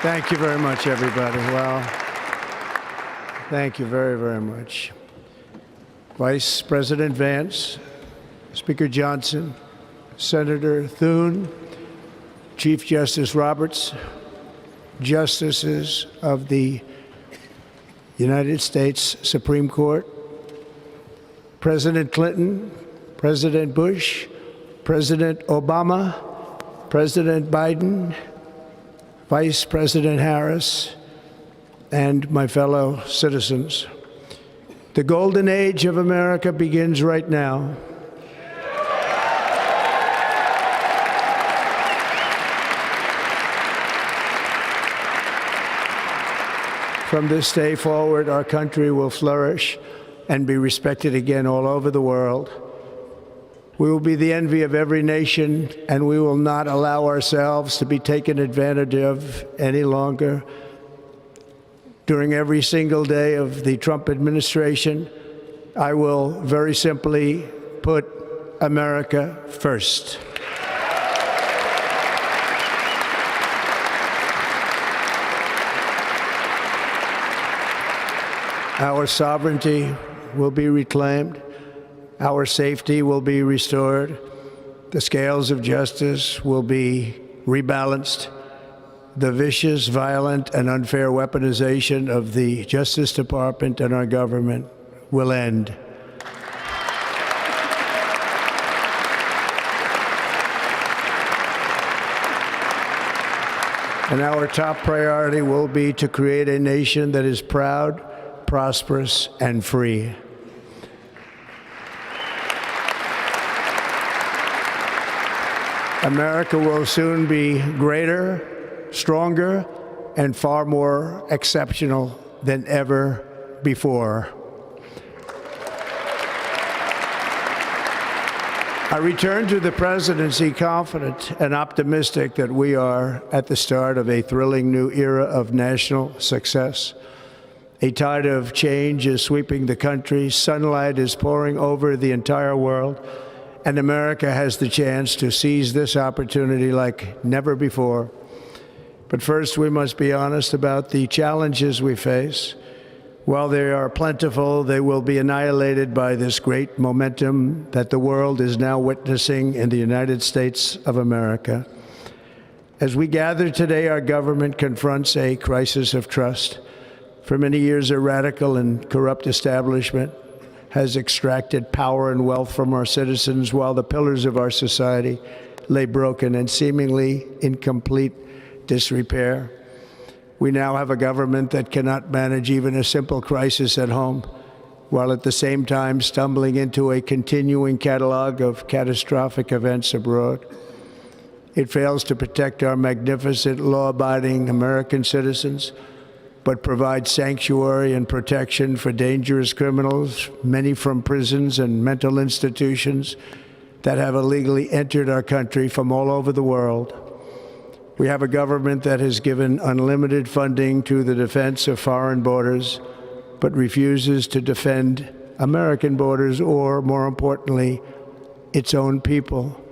Thank you very much, everybody. Well, thank you very, very much. Vice President Vance, Speaker Johnson, Senator Thune, Chief Justice Roberts, Justices of the United States Supreme Court, President Clinton, President Bush, President Obama, President Biden, Vice President Harris, and my fellow citizens. The golden age of America begins right now. From this day forward, our country will flourish and be respected again all over the world. We will be the envy of every nation, and we will not allow ourselves to be taken advantage of any longer. During every single day of the Trump administration, I will very simply put America first. Our sovereignty will be reclaimed. Our safety will be restored. The scales of justice will be rebalanced. The vicious, violent, and unfair weaponization of the Justice Department and our government will end. And our top priority will be to create a nation that is proud, prosperous, and free. America will soon be greater, stronger, and far more exceptional than ever before. I return to the presidency confident and optimistic that we are at the start of a thrilling new era of national success. A tide of change is sweeping the country. Sunlight is pouring over the entire world, and America has the chance to seize this opportunity like never before. But first, we must be honest about the challenges we face. While they are plentiful, they will be annihilated by this great momentum that the world is now witnessing in the United States of America. As we gather today, our government confronts a crisis of trust. For many years, a radical and corrupt establishment has extracted power and wealth from our citizens while the pillars of our society lay broken and seemingly in complete disrepair. We now have a government that cannot manage even a simple crisis at home, while at the same time stumbling into a continuing catalog of catastrophic events abroad. It fails to protect our magnificent, law-abiding American citizens, but provides sanctuary and protection for dangerous criminals, many from prisons and mental institutions that have illegally entered our country from all over the world. We have a government that has given unlimited funding to the defense of foreign borders, but refuses to defend American borders or, more importantly, its own people.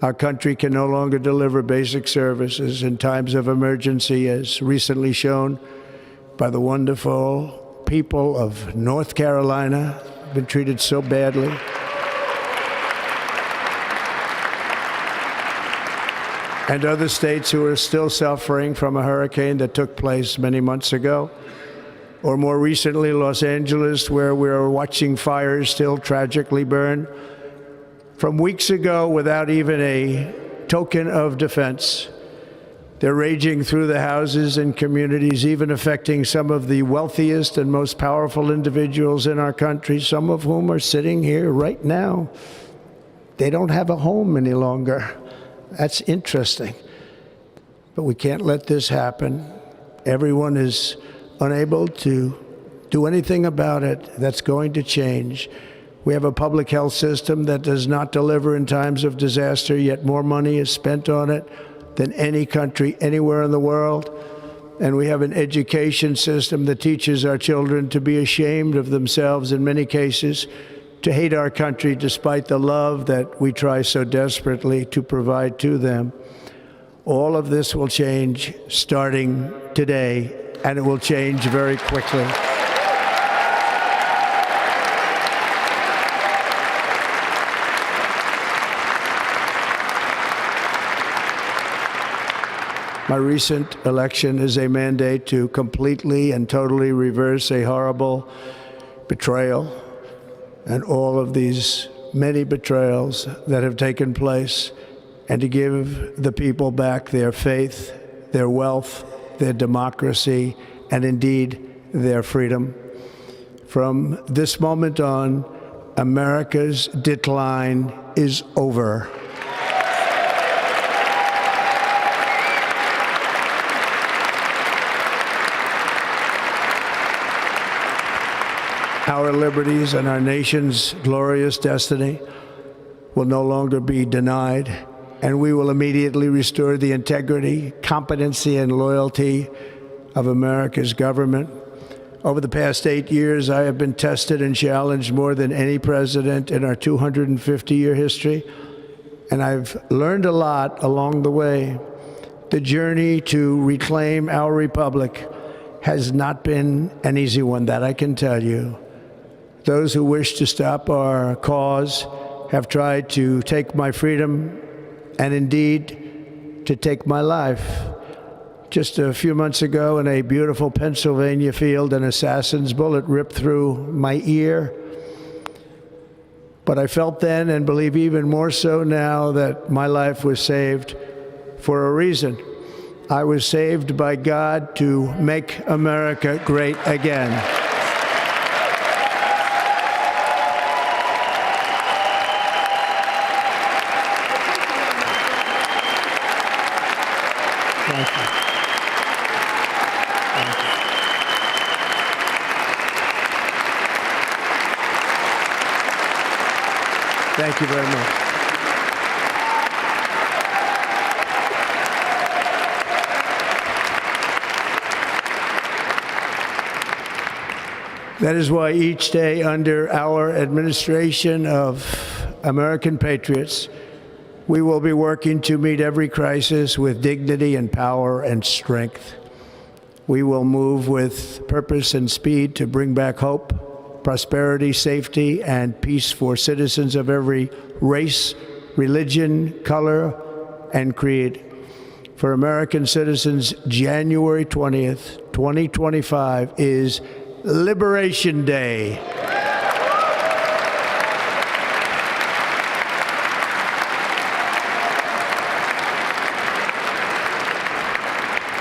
Our country can no longer deliver basic services in times of emergency, as recently shown by the wonderful people of North Carolina, been treated so badly. And other states who are still suffering from a hurricane that took place many months ago. Or more recently, Los Angeles, where we're watching fires still tragically burn from weeks ago without even a token of defense. They're raging through the houses and communities, even affecting some of the wealthiest and most powerful individuals in our country, some of whom are sitting here right now. They don't have a home any longer. That's interesting. But we can't let this happen. Everyone is unable to do anything about it. That's going to change. We have a public health system that does not deliver in times of disaster, yet more money is spent on it than any country anywhere in the world. And we have an education system that teaches our children to be ashamed of themselves in many cases, to hate our country despite the love that we try so desperately to provide to them. All of this will change starting today, and it will change very quickly. My recent election is a mandate to completely and totally reverse a horrible betrayal and all of these many betrayals that have taken place, and to give the people back their faith, their wealth, their democracy, and indeed their freedom. From this moment on, America's decline is over. Our liberties and our nation's glorious destiny will no longer be denied, and we will immediately restore the integrity, competency, and loyalty of America's government. Over the past 8 years, I have been tested and challenged more than any president in our 250-year history, and I've learned a lot along the way. The journey to reclaim our republic has not been an easy one, that I can tell you. Those who wish to stop our cause have tried to take my freedom and indeed to take my life. Just a few months ago in a beautiful Pennsylvania field, an assassin's bullet ripped through my ear. But I felt then, and believe even more so now, that my life was saved for a reason. I was saved by God to make America great again. Thank you. Thank you very much. That is why each day under our administration of American patriots, we will be working to meet every crisis with dignity and power and strength. We will move with purpose and speed to bring back hope, prosperity, safety, and peace for citizens of every race, religion, color, and creed. For American citizens, January 20th, 2025 is Liberation Day.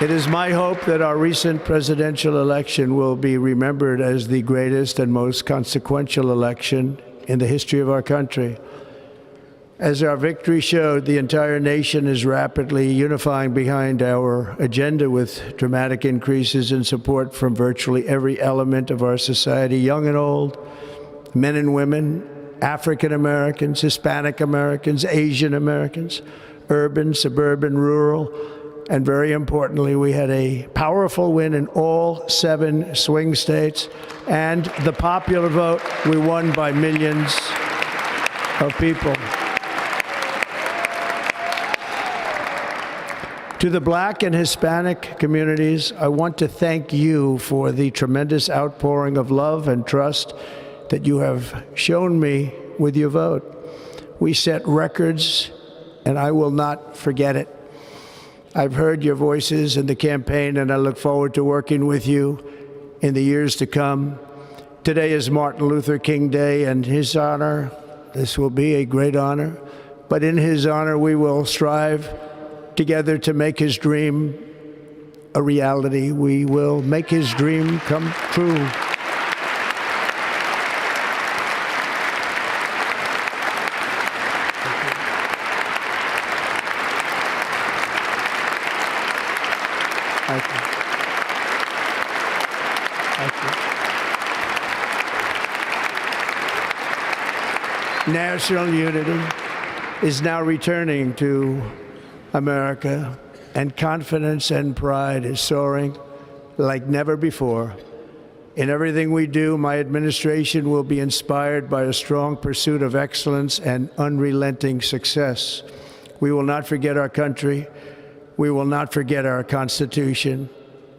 It is my hope that our recent presidential election will be remembered as the greatest and most consequential election in the history of our country. As our victory showed, the entire nation is rapidly unifying behind our agenda with dramatic increases in support from virtually every element of our society, young and old, men and women, African Americans, Hispanic Americans, Asian Americans, urban, suburban, rural. And very importantly, we had a powerful win in all 7 swing states. And the popular vote, we won by millions of people. To the Black and Hispanic communities, I want to thank you for the tremendous outpouring of love and trust that you have shown me with your vote. We set records, and I will not forget it. I've heard your voices in the campaign, and I look forward to working with you in the years to come. Today is Martin Luther King Day, and his honor, this will be a great honor, but in his honor we will strive together to make his dream a reality. We will make his dream come true. Thank you. Thank you. National unity is now returning to America, and confidence and pride is soaring like never before. In everything we do, my administration will be inspired by a strong pursuit of excellence and unrelenting success. We will not forget our country, We will not forget our Constitution,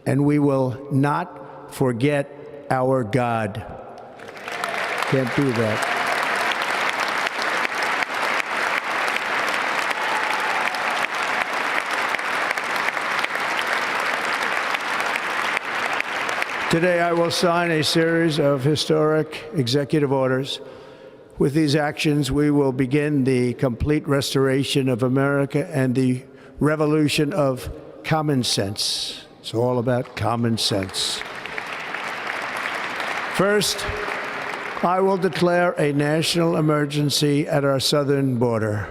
and we will not forget our God. Can't do that. Today, I will sign a series of historic executive orders. With these actions, we will begin the complete restoration of America and the revolution of common sense. It's all about common sense. First, I will declare a national emergency at our southern border.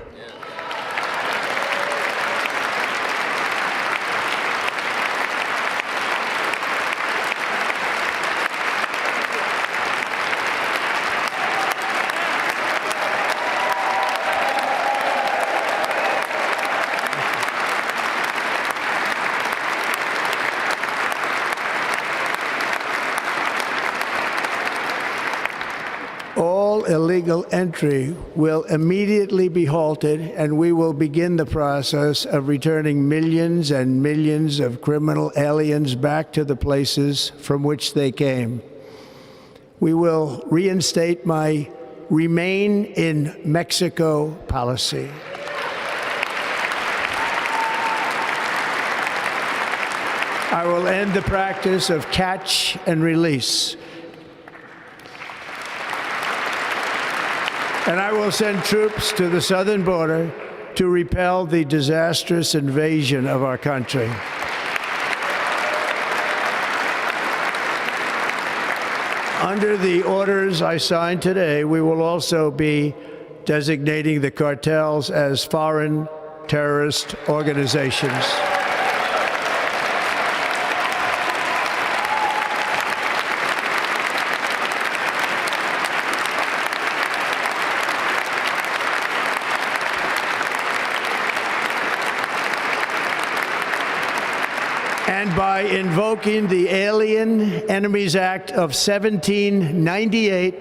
All illegal entry will immediately be halted, and we will begin the process of returning millions and millions of criminal aliens back to the places from which they came. We will reinstate my Remain in Mexico policy. I will end the practice of catch and release. And I will send troops to the southern border to repel the disastrous invasion of our country. Under the orders I signed today, we will also be designating the cartels as foreign terrorist organizations. And by invoking the Alien Enemies Act of 1798,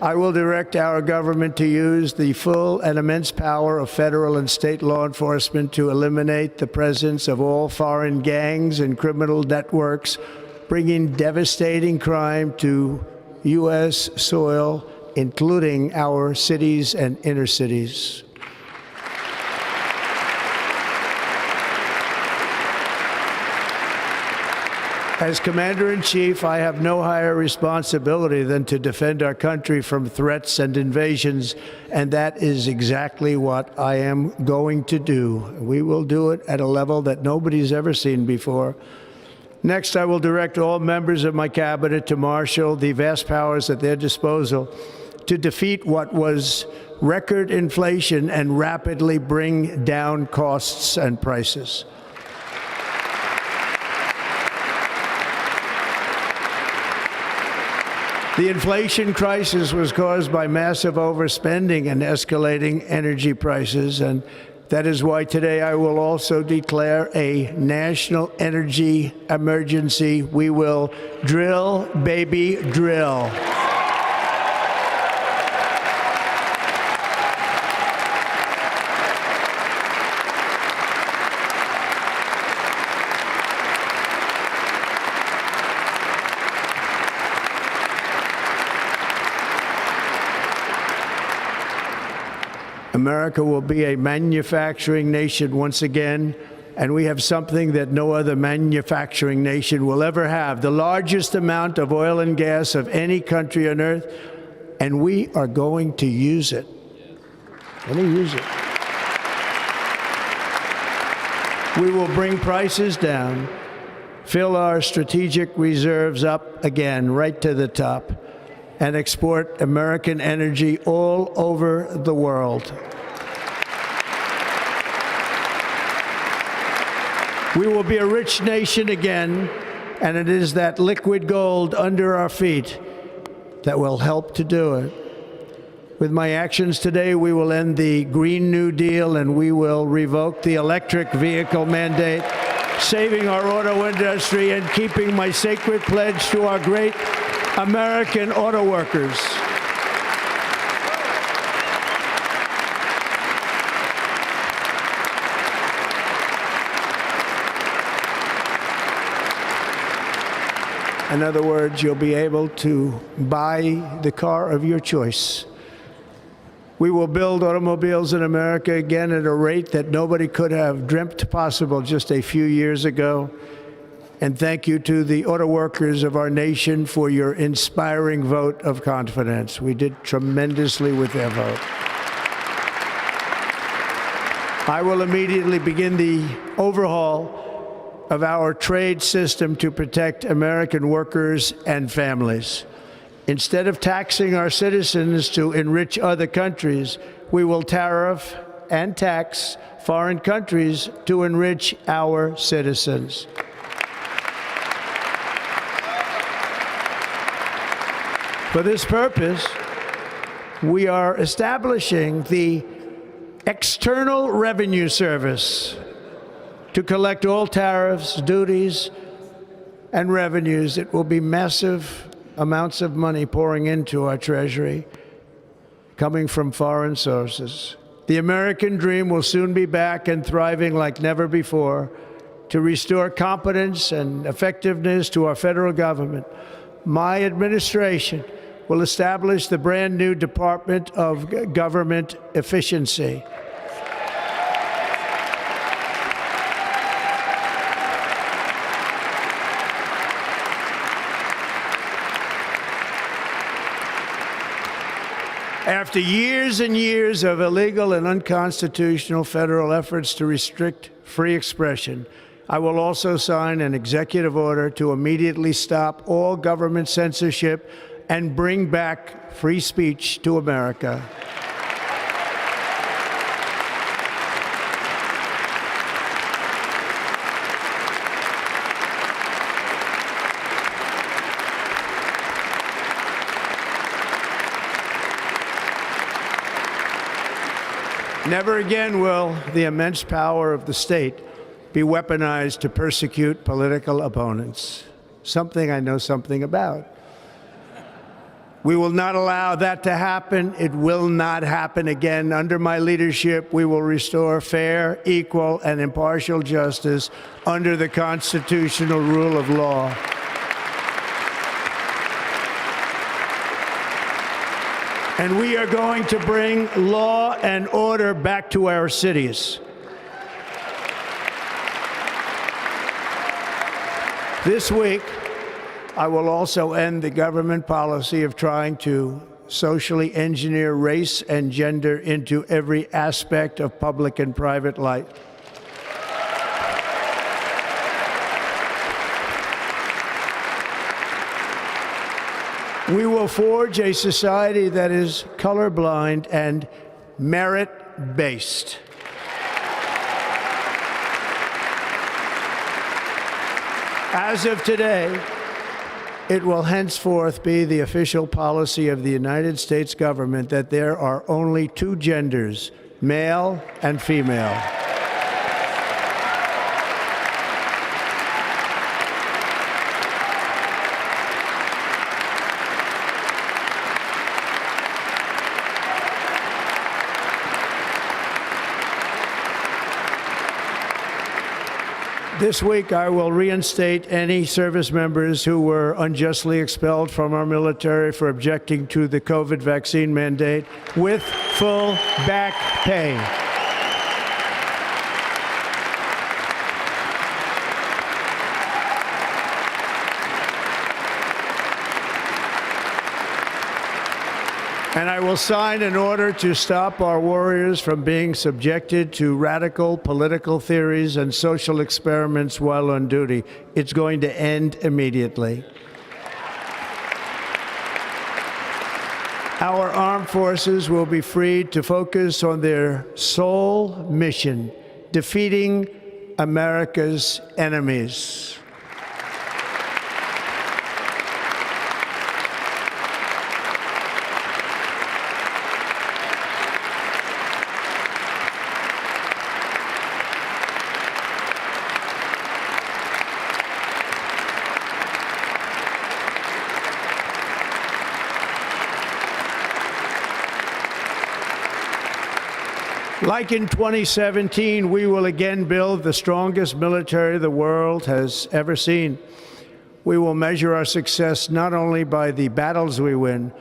I will direct our government to use the full and immense power of federal and state law enforcement to eliminate the presence of all foreign gangs and criminal networks, bringing devastating crime to U.S. soil, including our cities and inner cities. As Commander-in-Chief, I have no higher responsibility than to defend our country from threats and invasions, and that is exactly what I am going to do. We will do it at a level that nobody's ever seen before. Next, I will direct all members of my cabinet to marshal the vast powers at their disposal to defeat what was record inflation and rapidly bring down costs and prices. The inflation crisis was caused by massive overspending and escalating energy prices, and that is why today I will also declare a national energy emergency. We will drill, baby, drill. America will be a manufacturing nation once again, and we have something that no other manufacturing nation will ever have, the largest amount of oil and gas of any country on earth, and we are going to use it. Let me use it. We will bring prices down, fill our strategic reserves up again, right to the top, and export American energy all over the world. We will be a rich nation again, and it is that liquid gold under our feet that will help to do it. With my actions today, we will end the Green New Deal, and we will revoke the electric vehicle mandate, saving our auto industry and keeping my sacred pledge to our great American auto workers. In other words, you'll be able to buy the car of your choice. We will build automobiles in America again at a rate that nobody could have dreamt possible just a few years ago. And thank you to the auto workers of our nation for your inspiring vote of confidence. We did tremendously with their vote. I will immediately begin the overhaul of our trade system to protect American workers and families. Instead of taxing our citizens to enrich other countries, we will tariff and tax foreign countries to enrich our citizens. For this purpose, we are establishing the External Revenue Service to collect all tariffs, duties, and revenues. It will be massive amounts of money pouring into our Treasury, coming from foreign sources. The American dream will soon be back and thriving like never before to restore competence and effectiveness to our federal government. My administration will establish the brand new Department of Government Efficiency. After years and years of illegal and unconstitutional federal efforts to restrict free expression, I will also sign an executive order to immediately stop all government censorship and bring back free speech to America. Never again will the immense power of the state be weaponized to persecute political opponents, something I know something about. We will not allow that to happen. It will not happen again. Under my leadership, we will restore fair, equal, and impartial justice under the constitutional rule of law. And we are going to bring law and order back to our cities. This week, I will also end the government policy of trying to socially engineer race and gender into every aspect of public and private life. We will forge a society that is colorblind and merit-based. As of today, it will henceforth be the official policy of the United States government that there are only two genders, male and female. This week, I will reinstate any service members who were unjustly expelled from our military for objecting to the COVID vaccine mandate with full back pay. And I will sign an order to stop our warriors from being subjected to radical political theories and social experiments while on duty. It's going to end immediately. Our armed forces will be freed to focus on their sole mission, defeating America's enemies. Like in 2017, we will again build the strongest military the world has ever seen. We will measure our success not only by the battles we win,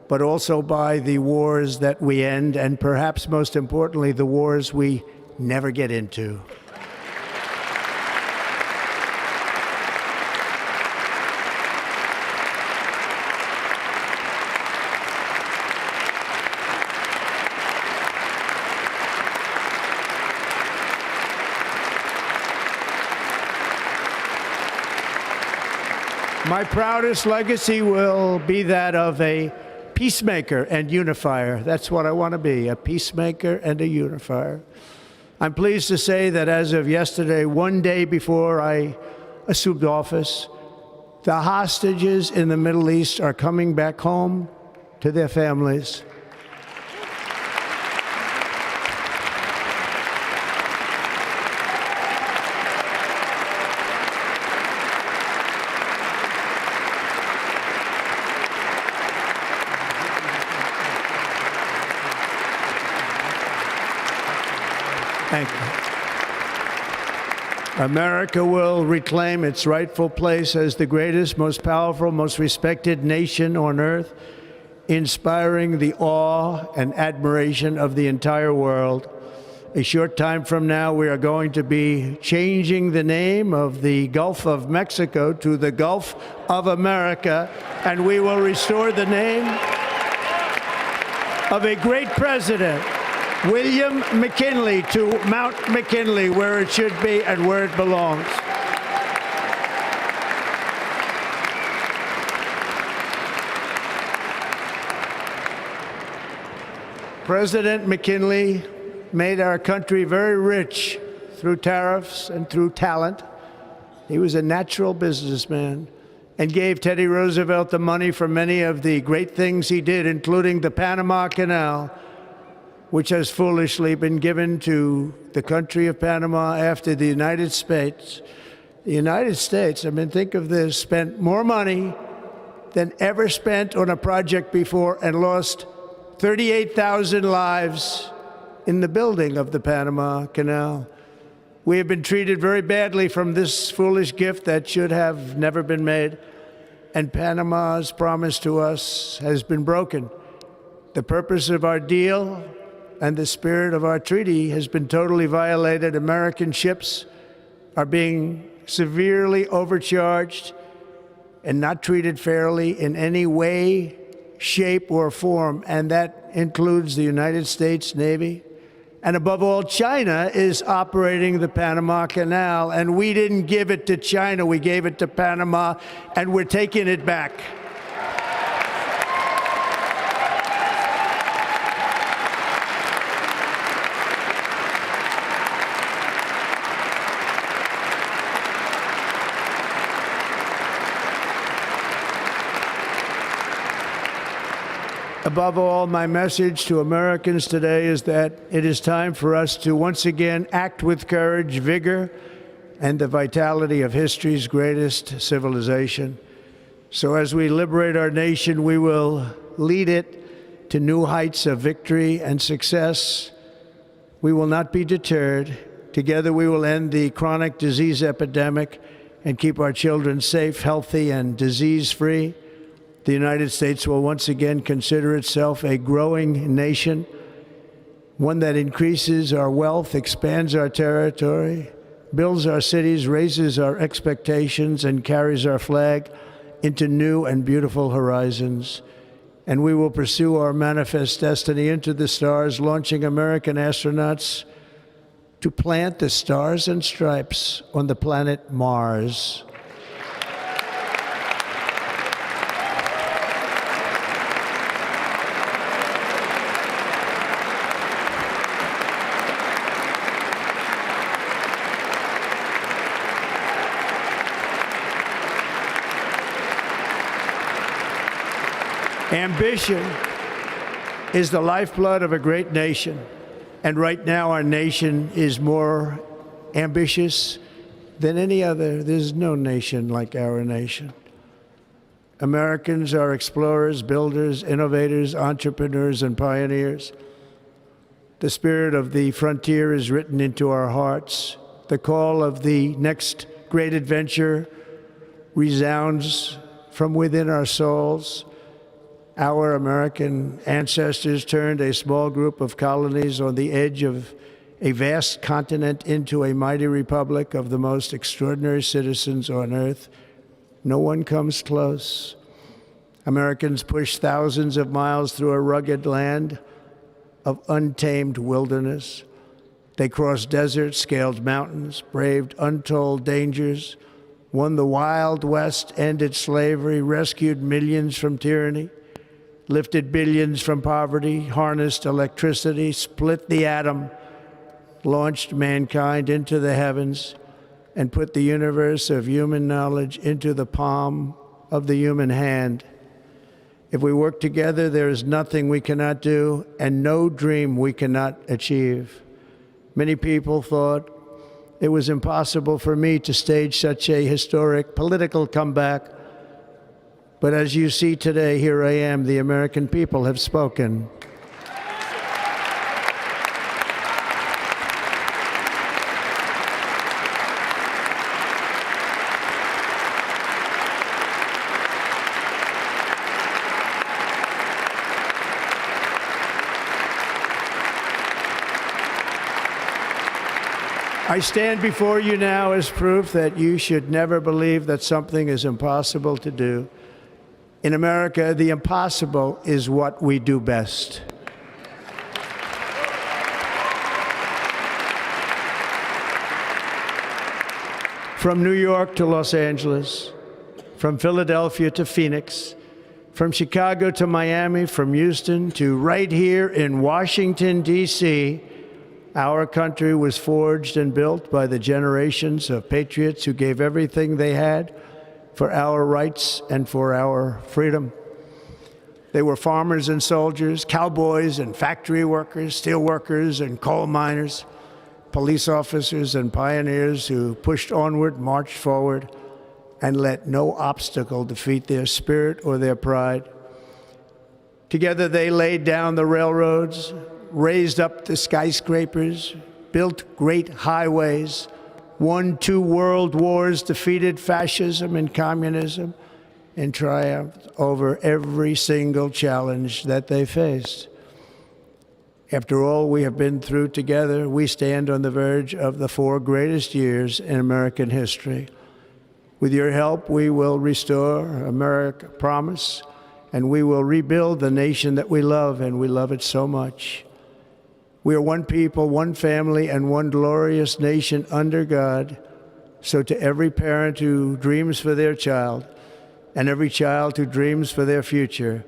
but also by the wars that we end, and perhaps most importantly, the wars we never get into. My proudest legacy will be that of a peacemaker and unifier. That's what I want to be, a peacemaker and a unifier. I'm pleased to say that as of yesterday, one day before I assumed office, the hostages in the Middle East are coming back home to their families. Thank you. America will reclaim its rightful place as the greatest, most powerful, most respected nation on earth, inspiring the awe and admiration of the entire world. A short time from now, we are going to be changing the name of the Gulf of Mexico to the Gulf of America, and we will restore the name of a great president, William McKinley, to Mount McKinley, where it should be and where it belongs. President McKinley made our country very rich through tariffs and through talent. He was a natural businessman and gave Teddy Roosevelt the money for many of the great things he did, including the Panama Canal, which has foolishly been given to the country of Panama after the United States. The United States, I mean, think of this, spent more money than ever spent on a project before and lost 38,000 lives in the building of the Panama Canal. We have been treated very badly from this foolish gift that should have never been made, and Panama's promise to us has been broken. The purpose of our deal and the spirit of our treaty has been totally violated. American ships are being severely overcharged and not treated fairly in any way, shape, or form, and that includes the United States Navy. And above all, China is operating the Panama Canal, and we didn't give it to China, we gave it to Panama, and we're taking it back. Above all, my message to Americans today is that it is time for us to once again act with courage, vigor, and the vitality of history's greatest civilization. So as we liberate our nation, we will lead it to new heights of victory and success. We will not be deterred. Together we will end the chronic disease epidemic and keep our children safe, healthy, and disease-free. The United States will once again consider itself a growing nation, one that increases our wealth, expands our territory, builds our cities, raises our expectations, and carries our flag into new and beautiful horizons. And we will pursue our manifest destiny into the stars, launching American astronauts to plant the stars and stripes on the planet Mars. Ambition is the lifeblood of a great nation, and right now our nation is more ambitious than any other. There's no nation like our nation. Americans are explorers, builders, innovators, entrepreneurs, and pioneers. The spirit of the frontier is written into our hearts. The call of the next great adventure resounds from within our souls. Our American ancestors turned a small group of colonies on the edge of a vast continent into a mighty republic of the most extraordinary citizens on earth. No one comes close. Americans pushed thousands of miles through a rugged land of untamed wilderness. They crossed deserts, scaled mountains, braved untold dangers, won the Wild West, ended slavery, rescued millions from tyranny, lifted billions from poverty, harnessed electricity, split the atom, launched mankind into the heavens, and put the universe of human knowledge into the palm of the human hand. If we work together, there is nothing we cannot do and no dream we cannot achieve. Many people thought it was impossible for me to stage such a historic political comeback. But as you see today, here I am. The American people have spoken. I stand before you now as proof that you should never believe that something is impossible to do. In America, the impossible is what we do best. From New York to Los Angeles, from Philadelphia to Phoenix, from Chicago to Miami, from Houston to right here in Washington, D.C., our country was forged and built by the generations of patriots who gave everything they had for our rights and for our freedom. They were farmers and soldiers, cowboys and factory workers, steel workers and coal miners, police officers and pioneers who pushed onward, marched forward, and let no obstacle defeat their spirit or their pride. Together they laid down the railroads, raised up the skyscrapers, built great highways, won 2 world wars, defeated fascism and communism, and triumphed over every single challenge that they faced. After all we have been through together, we stand on the verge of the 4 greatest years in American history. With your help, we will restore America, promise, and we will rebuild the nation that we love, and we love it so much. We are one people, one family, and one glorious nation under God. So to every parent who dreams for their child, and every child who dreams for their future,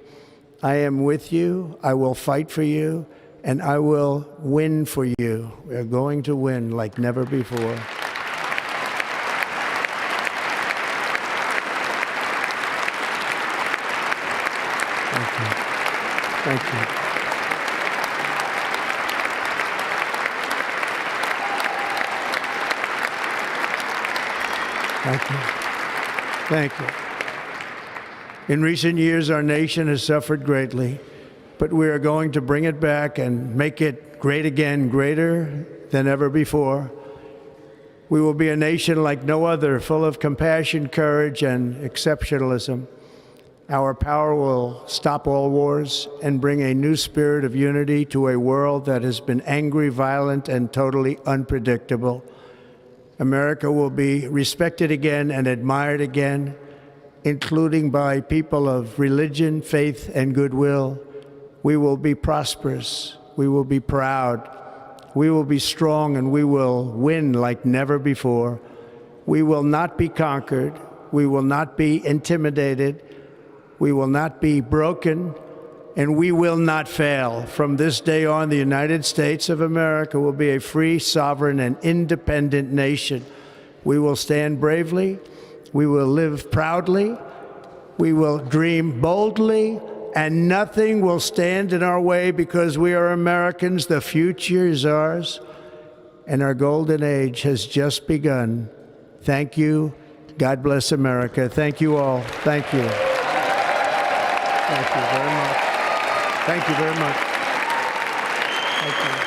I am with you, I will fight for you, and I will win for you. We are going to win like never before. Thank you. Thank you. Thank you. Thank you. In recent years, our nation has suffered greatly, but we are going to bring it back and make it great again, greater than ever before. We will be a nation like no other, full of compassion, courage, and exceptionalism. Our power will stop all wars and bring a new spirit of unity to a world that has been angry, violent, and totally unpredictable. America will be respected again and admired again, including by people of religion, faith, and goodwill. We will be prosperous. We will be proud. We will be strong, and we will win like never before. We will not be conquered. We will not be intimidated. We will not be broken, and we will not fail. From this day on, the United States of America will be a free, sovereign, and independent nation. We will stand bravely. We will live proudly. We will dream boldly, and nothing will stand in our way because we are Americans. The future is ours, and our golden age has just begun. Thank you. God bless America. Thank you all. Thank you. Thank you very much. Thank you very much. Thank you.